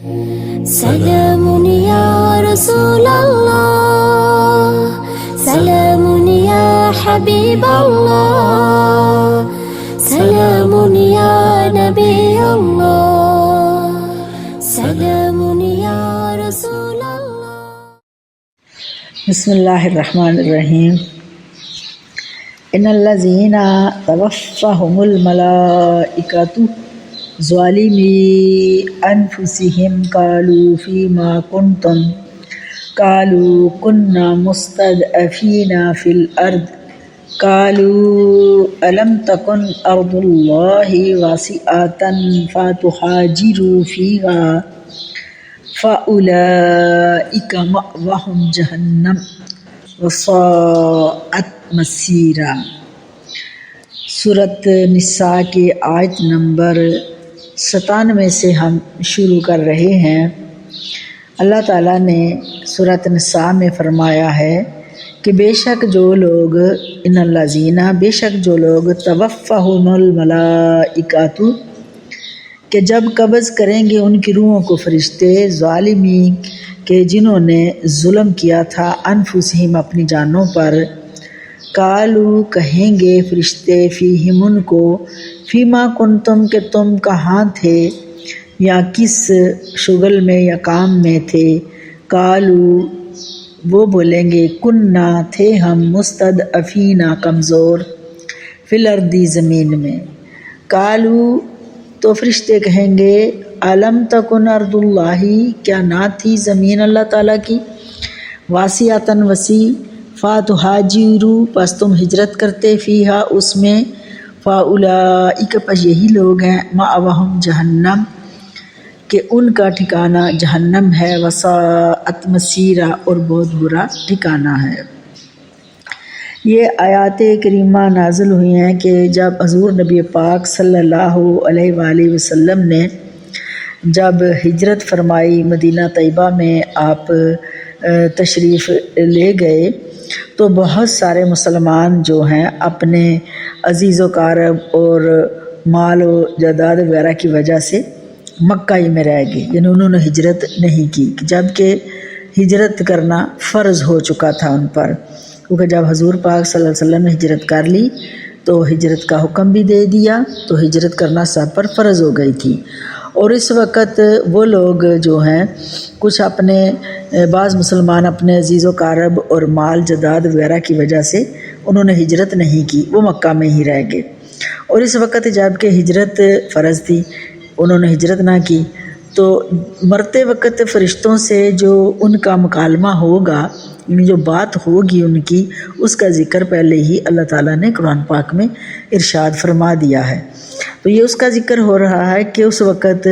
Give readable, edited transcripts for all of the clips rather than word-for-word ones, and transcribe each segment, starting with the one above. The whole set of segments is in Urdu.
سلام یا رسول اللہ، سلام یا حبیب اللہ، سلام یا نبی اللہ، سلام یا رسول اللہ۔ بسم اللہ الرحمن الرحیم۔ ان الذین توفاہم الملائکۃ ظالمی انفسہم قالوا فیما کنتم قالوا کنا مستضعفین فی الارض قالوا الم تکن ارض اللہ واسعۃ فتہاجروا فیہا فأولئک مأواہم جہنم وساءت مصیرا۔ سورۃ نساء کی آیت نمبر 97 سے ہم شروع کر رہے ہیں۔ اللہ تعالیٰ نے سورۃ نساء میں فرمایا ہے کہ بے شک جو لوگ ان الذین بے شک جو لوگ توفاہم الملائکۃ کہ جب قبض کریں گے ان کی روحوں کو فرشتے، ظالمی کہ جنہوں نے ظلم کیا تھا، انفسہم اپنی جانوں پر، قالوا کہیں گے فرشتے فیہم ان کو، فیما کنتم کہ تم کہاں تھے یا کس شغل میں یا کام میں تھے، قالوا وہ بولیں گے کننا تھے ہم مستضعفین کمزور، فی الارض زمین میں، قالوا تو فرشتے کہیں گے الم تکن ارض اللہ کیا نہ تھی زمین اللہ تعالیٰ کی، واسعۃ وسیع، فتہاجروا پس تم ہجرت کرتے، فیہا اس میں، فاولئک پس یہی لوگ ہیں، مأواہم جہنم کہ ان کا ٹھکانہ جہنم ہے، وساءت مصیرا اور بہت برا ٹھکانہ ہے۔ یہ آیات کریمہ نازل ہوئی ہیں کہ جب حضور نبی پاک صلی اللہ علیہ وآلہ وسلم نے جب ہجرت فرمائی، مدینہ طیبہ میں آپ تشریف لے گئے تو بہت سارے مسلمان جو ہیں اپنے عزیز و اقارب اور مال و جائیداد وغیرہ کی وجہ سے مکہ ہی میں رہ گئے، یعنی انہوں نے ہجرت نہیں کی، جبکہ ہجرت کرنا فرض ہو چکا تھا ان پر، کیونکہ جب حضور پاک صلی اللہ علیہ وسلم نے ہجرت کر لی تو ہجرت کا حکم بھی دے دیا، تو ہجرت کرنا سب پر فرض ہو گئی تھی۔ اور اس وقت وہ لوگ جو ہیں کچھ اپنے بعض مسلمان اپنے عزیز و اقارب اور مال جائیداد وغیرہ کی وجہ سے انہوں نے ہجرت نہیں کی، وہ مکہ میں ہی رہ گئے۔ اور اس وقت جب کہ ہجرت فرض تھی انہوں نے ہجرت نہ کی، تو مرتے وقت فرشتوں سے جو ان کا مکالمہ ہوگا، یعنی جو بات ہوگی ان کی، اس کا ذکر پہلے ہی اللہ تعالیٰ نے قرآن پاک میں ارشاد فرما دیا ہے۔ تو یہ اس کا ذکر ہو رہا ہے کہ اس وقت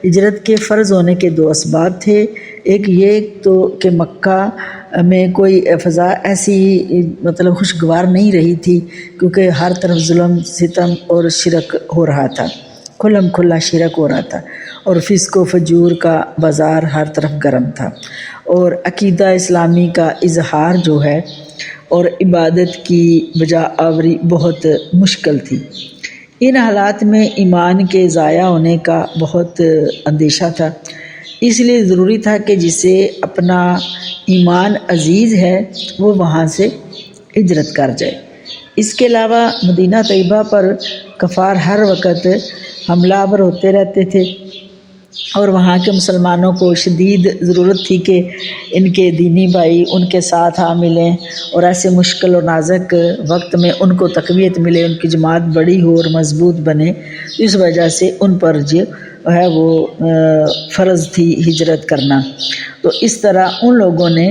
ہجرت کے فرض ہونے کے دو اسباب تھے، ایک یہ تو کہ مکہ میں کوئی فضا ایسی مطلب خوشگوار نہیں رہی تھی، کیونکہ ہر طرف ظلم ستم اور شرک ہو رہا تھا، کھلم کھلا شرک ہو رہا تھا، اور فسق و فجور کا بازار ہر طرف گرم تھا، اور عقیدہ اسلامی کا اظہار جو ہے اور عبادت کی بجا آوری بہت مشکل تھی۔ ان حالات میں ایمان کے ضائع ہونے کا بہت اندیشہ تھا، اس لیے ضروری تھا کہ جسے اپنا ایمان عزیز ہے وہ وہاں سے ہجرت کر جائے۔ اس کے علاوہ مدینہ طیبہ پر کفار ہر وقت حملہ آور ہوتے رہتے تھے، اور وہاں کے مسلمانوں کو شدید ضرورت تھی کہ ان کے دینی بھائی ان کے ساتھ آ ملیں، اور ایسے مشکل اور نازک وقت میں ان کو تقویت ملے، ان کی جماعت بڑی ہو اور مضبوط بنے، اس وجہ سے ان پر جو ہے وہ فرض تھی ہجرت کرنا۔ تو اس طرح ان لوگوں نے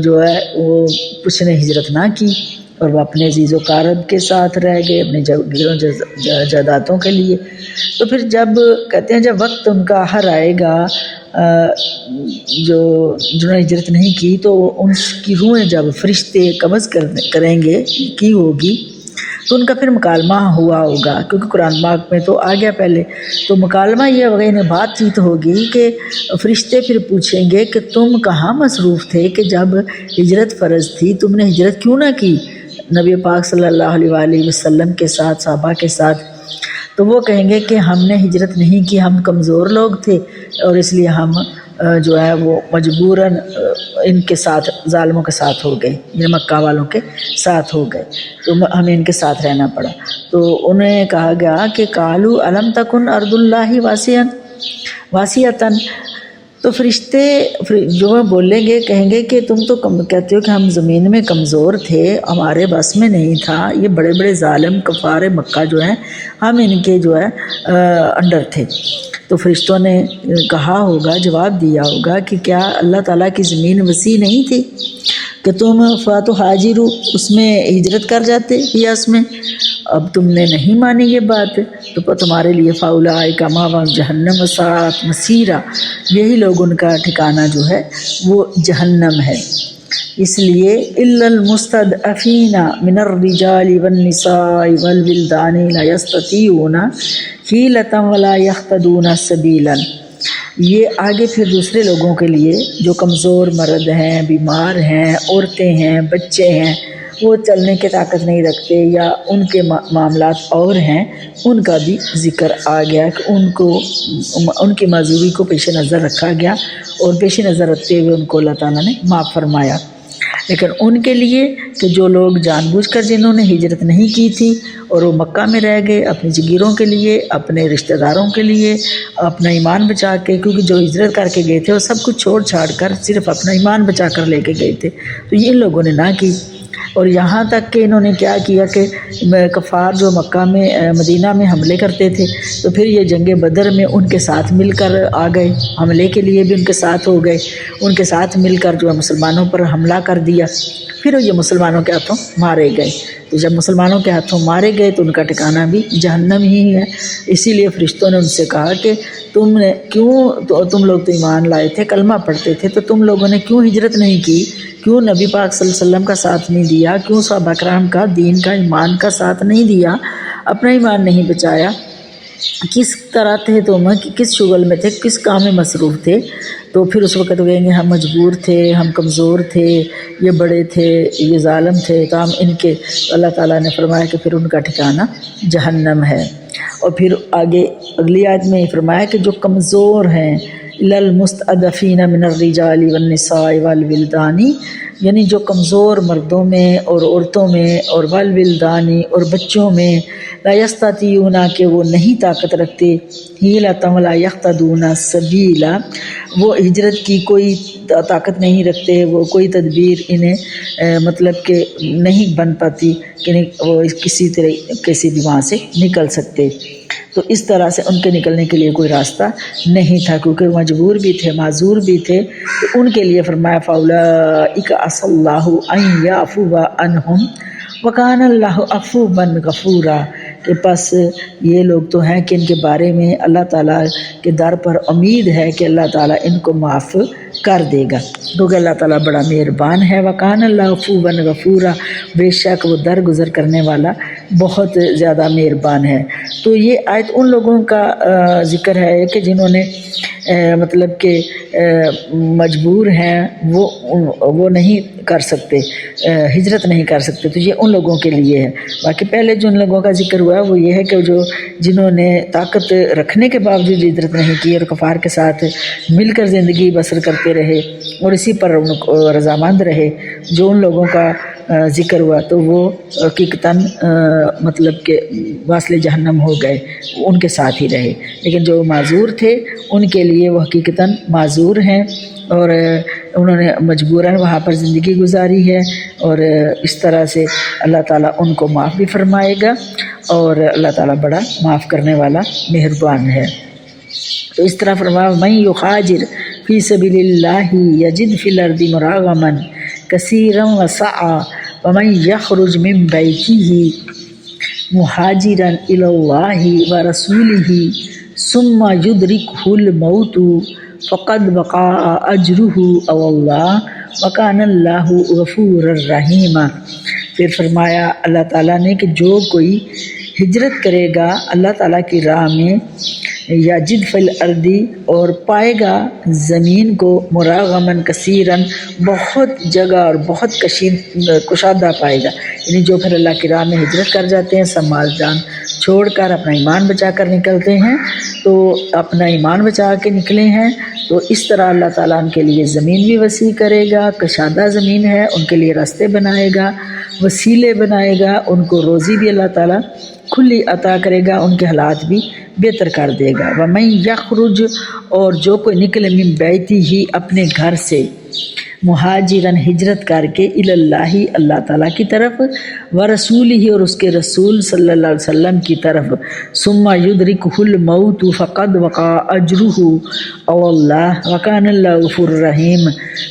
جو ہے وہ کچھ نے ہجرت نہ کی اور وہ اپنے عزیز و اقارب کے ساتھ رہ گئے، اپنے جائیدادوں کے لیے۔ تو پھر جب کہتے ہیں جب وقت ان کا آخر آئے گا، جنہوں نے ہجرت نہیں کی، تو ان کی روحیں جب فرشتے قبض کریں گے کی ہوگی، تو ان کا پھر مکالمہ ہوا ہوگا، کیونکہ قرآن پاک میں تو آ گیا پہلے، تو مکالمہ یہ وغیرہ بات چیت ہوگی کہ فرشتے پھر پوچھیں گے کہ تم کہاں مصروف تھے کہ جب ہجرت فرض تھی، تم نے ہجرت کیوں نہ کی نبی پاک صلی اللہ علیہ وآلہ وسلم کے ساتھ، صحابہ کے ساتھ؟ تو وہ کہیں گے کہ ہم نے ہجرت نہیں کی، ہم کمزور لوگ تھے اور اس لیے ہم جو ہے وہ مجبوراً ان کے ساتھ، ظالموں کے ساتھ ہو گئے، یعنی مکہ والوں کے ساتھ ہو گئے، تو ہمیں ان کے ساتھ رہنا پڑا۔ تو انہیں کہا گیا کہ قالوا الم تکن ارض اللہ واسعۃ، تو فرشتے جو بولیں گے، کہیں گے کہ تم تو کہتے ہو کہ ہم زمین میں کمزور تھے، ہمارے بس میں نہیں تھا، یہ بڑے بڑے ظالم کفار مکہ جو ہیں ہم ان کے جو ہے انڈر تھے۔ تو فرشتوں نے کہا ہوگا، جواب دیا ہوگا کہ کیا اللہ تعالیٰ کی زمین وسیع نہیں تھی کہ تم فاتو حاجرو اس میں ہجرت کر جاتے یاس میں؟ اب تم نے نہیں مانی یہ بات، تو تمہارے لیے فاولائک مأواہم جہنم وساءت مصیرا، یہی لوگ ان کا ٹھکانہ جو ہے وہ جہنم ہے۔ اس لیے الا المستضعفین من الرجال والنساء والولدان لا یستطیعون حیلۃ ولا یہتدون سبیلا، یہ آگے پھر دوسرے لوگوں کے لیے جو کمزور مرد ہیں، بیمار ہیں، عورتیں ہیں، بچے ہیں، وہ چلنے کی طاقت نہیں رکھتے یا ان کے معاملات اور ہیں، ان کا بھی ذکر آ گیا کہ ان کی معذوری کو پیش نظر رکھا گیا اور پیش نظر رکھتے ہوئے ان کو اللہ تعالیٰ نے معاف فرمایا۔ لیکن ان کے لیے کہ جو لوگ جان بوجھ کر جنہوں نے ہجرت نہیں کی تھی اور وہ مکہ میں رہ گئے اپنی جگیروں کے لیے، اپنے رشتہ داروں کے لیے، اپنا ایمان بچا کے، کیونکہ جو ہجرت کر کے گئے تھے وہ سب کچھ چھوڑ چھاڑ کر صرف اپنا ایمان بچا کر لے کے گئے تھے، تو یہ ان لوگوں نے نہ کی۔ اور یہاں تک کہ انہوں نے کیا کیا کہ کفار جو مکہ میں مدینہ میں حملے کرتے تھے، تو پھر یہ جنگ بدر میں ان کے ساتھ مل کر آ گئے، حملے کے لیے بھی ان کے ساتھ ہو گئے، ان کے ساتھ مل کر جو ہے مسلمانوں پر حملہ کر دیا، پھر یہ مسلمانوں کے ہاتھوں مارے گئے۔ تو جب مسلمانوں کے ہاتھوں مارے گئے تو ان کا ٹھکانہ بھی جہنم ہی ہے۔ اسی لیے فرشتوں نے ان سے کہا کہ تم لوگ تو ایمان لائے تھے، کلمہ پڑھتے تھے، تو تم لوگوں نے کیوں ہجرت نہیں کی؟ کیوں نبی پاک صلی اللہ علیہ وسلم کا ساتھ نہیں دیا؟ کیوں صحابہ کرام کا دین کا ایمان کا ساتھ نہیں دیا؟ اپنا ایمان نہیں بچایا؟ کس طرح تھے تم؟ کس شغل میں تھے؟ کس کام میں مصروف تھے؟ تو پھر اس وقت کہیں گے ہم مجبور تھے، ہم کمزور تھے، یہ بڑے تھے، یہ ظالم تھے، تو ہم ان کے، اللہ تعالیٰ نے فرمایا کہ پھر ان کا ٹھکانہ جہنم ہے۔ اور پھر آگے اگلی آیت میں فرمایا کہ جو کمزور ہیں، للمستضعفین من الرجال والنساء والولدان، یعنی جو کمزور مردوں میں اور عورتوں میں اور والولدانی اور بچوں میں، لا یستطیعون کہ وہ نہیں طاقت رکھتے، حیلۃ ولا یہتدون سبیلا، وہ ہجرت کی کوئی طاقت نہیں رکھتے، وہ کوئی تدبیر انہیں مطلب کہ نہیں بن پاتی کہ وہ کسی طریقے سے بھی وہاں سے نکل سکتے۔ تو اس طرح سے ان کے نکلنے کے لیے کوئی راستہ نہیں تھا، کیونکہ مجبور بھی تھے، معذور بھی تھے، تو ان کے لیے فرمایا فاولئک عسى اللہ ان یعفو عنہم وکان اللہ عفوا غفورا، کہ پس یہ لوگ تو ہیں کہ ان کے بارے میں اللہ تعالیٰ کے در پر امید ہے کہ اللہ تعالیٰ ان کو معاف کر دے گا، کیونکہ اللہ تعالیٰ بڑا مہربان ہے۔ وکان اللہ عفوا غفورا، بے شک وہ درگزر کرنے والا بہت زیادہ مہربان ہے۔ تو یہ آیت ان لوگوں کا ذکر ہے کہ جنہوں نے مطلب کہ مجبور ہیں، وہ نہیں کر سکتے، ہجرت نہیں کر سکتے، تو یہ ان لوگوں کے لیے ہے۔ باقی پہلے جو ان لوگوں کا ذکر ہوا وہ یہ ہے کہ جنہوں نے طاقت رکھنے کے باوجود ہجرت نہیں کی اور کفار کے ساتھ مل کر زندگی بسر کرتے رہے اور اسی پر ان کو رضامند رہے، جو ان لوگوں کا ذکر ہوا تو وہ حقیقتاً مطلب کہ واصل جہنم ہو گئے، ان کے ساتھ ہی رہے۔ لیکن جو معذور تھے ان کے لیے وہ حقیقتاً معذور ہیں اور انہوں نے مجبوراً وہاں پر زندگی گزاری ہے، اور اس طرح سے اللہ تعالیٰ ان کو معاف بھی فرمائے گا، اور اللہ تعالیٰ بڑا معاف کرنے والا مہربان ہے۔ تو اس طرح فرمایا من یخاجر فی سبیل اللہ یجد فی الارض مراغما کثیرا وسعا ومن یخرج من بیتہ مہاجرا الی اللہ ورسولہ ثم یدرکہ الموت فقد وقع اجرہ علی اللہ وکان اللہ غفورا رحیما۔ پھر فرمایا اللہ تعالیٰ نے کہ جو کوئی ہجرت کرے گا اللہ تعالیٰ کی راہ میں، یجد فی الارض، اور پائے گا زمین کو، مراغمن کثیرن، بہت جگہ اور بہت کشادہ پائے گا، یعنی جو پھر اللہ کی راہ میں ہجرت کر جاتے ہیں، سب مال جان چھوڑ کر اپنا ایمان بچا کر نکلتے ہیں تو اپنا ایمان بچا کے نکلے ہیں تو اس طرح اللہ تعالیٰ ان کے لیے زمین بھی وسیع کرے گا، کشادہ زمین ہے، ان کے لیے راستے بنائے گا، وسیلے بنائے گا، ان کو روزی بھی اللہ تعالیٰ کھلی عطا کرے گا، ان کے حالات بھی بہتر کر دے گا۔ وَمَن یخرج، اور جو کوئی نکلے من بیتی ہی اپنے گھر سے، مہاجرن ہجرت کر کے، اللہ اللہ تعالیٰ کی طرف، ورسول ہی اور اس کے رسول صلی اللہ علیہ وسلم کی طرف، ثم یدرکہ الموت فقد وقع اجرہ او اللہ وکان اللہ غفور رحیم،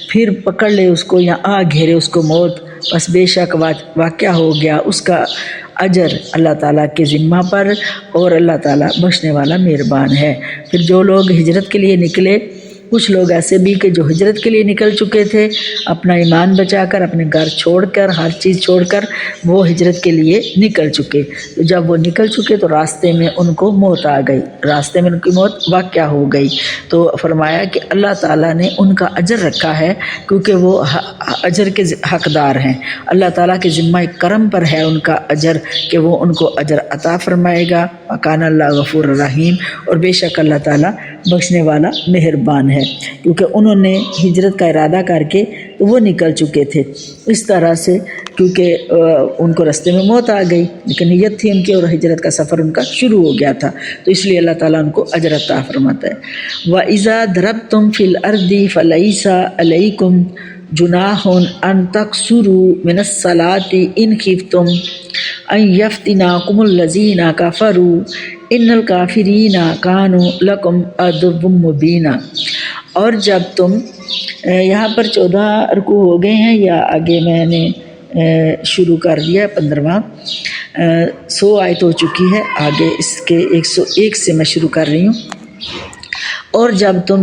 پھر پکڑ لے اس کو یا آ گھیرے اس کو موت، بس بے شک واقعہ ہو گیا اس کا اجر اللہ تعالیٰ کے ذمہ پر، اور اللہ تعالیٰ بخشنے والا مہربان ہے۔ پھر جو لوگ ہجرت کے لیے نکلے، کچھ لوگ ایسے بھی کہ جو ہجرت کے لیے نکل چکے تھے، اپنا ایمان بچا کر، اپنے گھر چھوڑ کر، ہر چیز چھوڑ کر وہ ہجرت کے لیے نکل چکے، تو جب وہ نکل چکے تو راستے میں ان کو موت آ گئی، راستے میں ان کی موت واقع ہو گئی، تو فرمایا کہ اللہ تعالیٰ نے ان کا اجر رکھا ہے کیونکہ وہ اجر کے حقدار ہیں، اللہ تعالیٰ کے ذمہ کرم پر ہے ان کا اجر کہ وہ ان کو اجر عطا فرمائے گا، وکان اللہ غفور رحیم، اور بے شک اللہ تعالیٰ بخشنے والا مہربان ہے، کیونکہ انہوں نے ہجرت کا ارادہ کر کے تو وہ نکل چکے تھے اس طرح سے، کیونکہ ان کو راستے میں موت آ گئی لیکن نیت تھی ان کی اور ہجرت کا سفر ان کا شروع ہو گیا تھا، تو اس لیے اللہ تعالیٰ ان کو اجر عطا فرماتا ہے۔ وَإِذَا ضَرَبْتُمْ فِي الْأَرْضِ فَلَيْسَ عَلَيْكُمْ جناح ان تقصروا من الصلاة ان خفتم ان یفتناکم الذین کفروا ان الکافرین کانوا لکم عدوا مبینا۔ اور جب تم، یہاں پر 14 رکوع ہو گئے ہیں یا آگے میں نے شروع کر دیا 15واں، 100 آیت ہو چکی ہے، آگے اس کے 101 سے میں شروع کر رہی ہوں۔ اور جب تم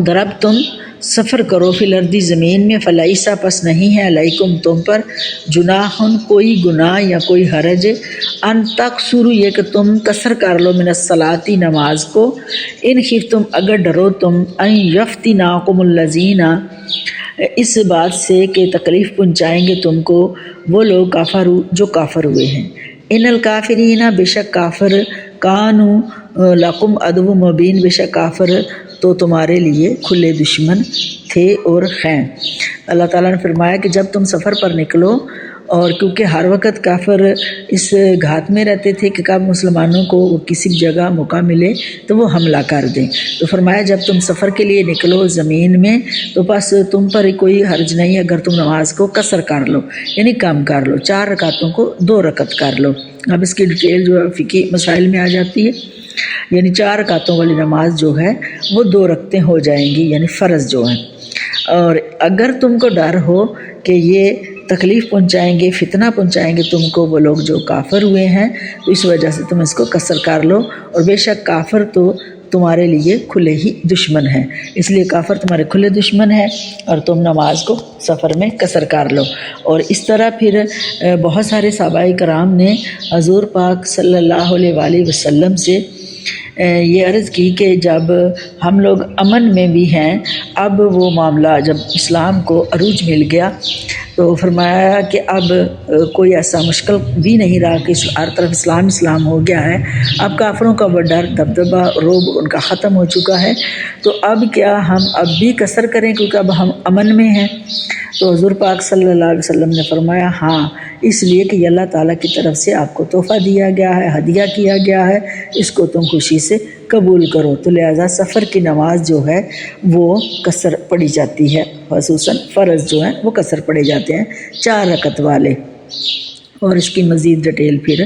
سفر کرو فی الارض زمین میں، فلیسا پس نہیں ہے علیکم تم پر، جناحن کوئی گناہ یا کوئی حرج، ان تقصروا یہ کہ تم قصر کر لو، من الصلاۃ نماز کو، ان خفتم اگر ڈرو تم، ان یفتناکم الذین اس بات سے کہ تکلیف پہنچائیں گے تم کو وہ لوگ کافروا جو کافر ہوئے ہیں، ان الکافرین بے شک کافر، کانوا لکم عدو مبین بے شک کافر تو تمہارے لیے کھلے دشمن تھے اور ہیں۔ اللہ تعالیٰ نے فرمایا کہ جب تم سفر پر نکلو، اور کیونکہ ہر وقت کافر اس گھات میں رہتے تھے کہ کب مسلمانوں کو کسی جگہ موقع ملے تو وہ حملہ کر دیں، تو فرمایا جب تم سفر کے لیے نکلو زمین میں تو بس تم پر کوئی حرج نہیں اگر تم نماز کو قصر کر لو، یعنی کم کر لو، 4 رکعتوں کو 2 رکعت کر لو۔ اب اس کی ڈیٹیل جو ہے فقہی مسائل میں آ جاتی ہے، یعنی 4 رکعتوں والی نماز جو ہے وہ 2 رکعتیں ہو جائیں گی، یعنی فرض جو ہیں۔ اور اگر تم کو ڈر ہو کہ یہ تکلیف پہنچائیں گے، فتنہ پہنچائیں گے تم کو وہ لوگ جو کافر ہوئے ہیں، تو اس وجہ سے تم اس کو قصر کر لو، اور بے شک کافر تو تمہارے لیے کھلے ہی دشمن ہیں، اس لیے کافر تمہارے کھلے دشمن ہیں اور تم نماز کو سفر میں قصر کر لو۔ اور اس طرح پھر بہت سارے صحابہ کرام نے حضور پاک صلی اللہ علیہ وآلہ وسلم سے یہ عرض کی کہ جب ہم لوگ امن میں بھی ہیں، اب وہ معاملہ جب اسلام کو عروج مل گیا تو فرمایا کہ اب کوئی ایسا مشکل بھی نہیں رہا کہ ہر طرف اسلام ہو گیا ہے، اب کافروں کا وہ ڈر دبدبہ روب ان کا ختم ہو چکا ہے، تو اب کیا ہم اب بھی قصر کریں کیونکہ اب ہم امن میں ہیں؟ تو حضور پاک صلی اللہ علیہ وسلم نے فرمایا ہاں، اس لیے کہ یہ اللہ تعالیٰ کی طرف سے آپ کو تحفہ دیا گیا ہے، ہدیہ کیا گیا ہے، اس کو تم خوشی سے قبول کرو، تو لہٰذا سفر کی نماز جو ہے وہ قصر پڑھی جاتی ہے، خصوصاً فرض جو ہیں وہ قصر پڑھے جاتے ہیں 4 رکعت والے، اور اس کی مزید ڈیٹیل پھر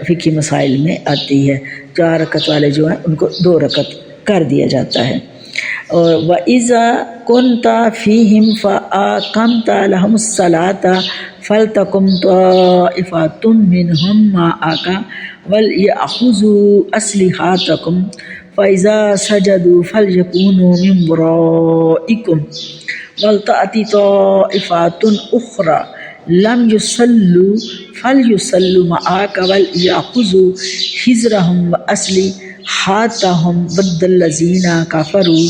فقہی مسائل میں آتی ہے۔ 4 رکعت والے جو ہیں ان کو 2 رکعت کر دیا جاتا ہے۔ اور وَإِذَا كُنْتَ فِيهِمْ فَأَقَمْتَ لَهُمُ الصَّلَاةَ فَلْتَقُمْ طَائِفَةٌ مِّنْهُمْ مَعَكَ وَلْيَأْخُذُوا أَسْلِحَتَهُمْ فَإِذَا سَجَدُوا فَلْيَكُونُوا مِنْ وَرَائِكُمْ وَلْتَأْتِ طَائِفَةٌ أُخْرَى لَمْ يُصَلُّوا فَلْيُصَلُّوا مَعَكَ وَلْيَأْخُذُوا حِذْرَهُمْ وَأَسْلِحَتَهُمْ وَدَّ الَّذِينَ كَفَرُوا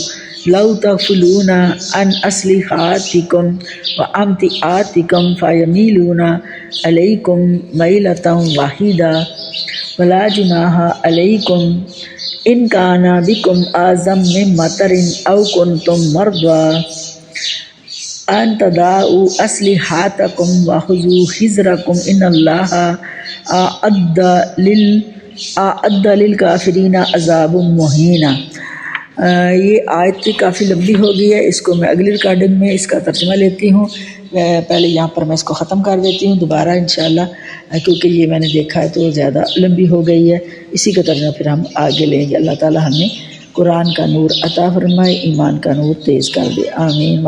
لَوْ تَغْفُلُونَ عَنْ أَسْلِحَتِكُمْ وَأَمْتِعَتِكُمْ فَيَمِيلُونَ عَلَيْكُمْ مَيْلَةً وَاحِدَةً ولا جناح علیکم ان کان بکم اعظم من مطر او کنتم مرضی ان تضعوا اسلحتکم وخذوا حذرکم ان اللہ اعد للکافرین عذاب مہین۔ یہ آیت بھی کافی لمبی ہو گئی ہے، اس کو میں اگلی ریکارڈنگ میں اس کا ترجمہ لیتی ہوں۔ پہلے یہاں پر میں اس کو ختم کر دیتی ہوں دوبارہ انشاءاللہ، کیونکہ یہ میں نے دیکھا ہے تو زیادہ لمبی ہو گئی ہے، اسی کا ترجمہ پھر ہم آگے لیں گے۔ اللہ تعالی ہمیں قرآن کا نور عطا فرمائے، ایمان کا نور تیز کر دے، آمین۔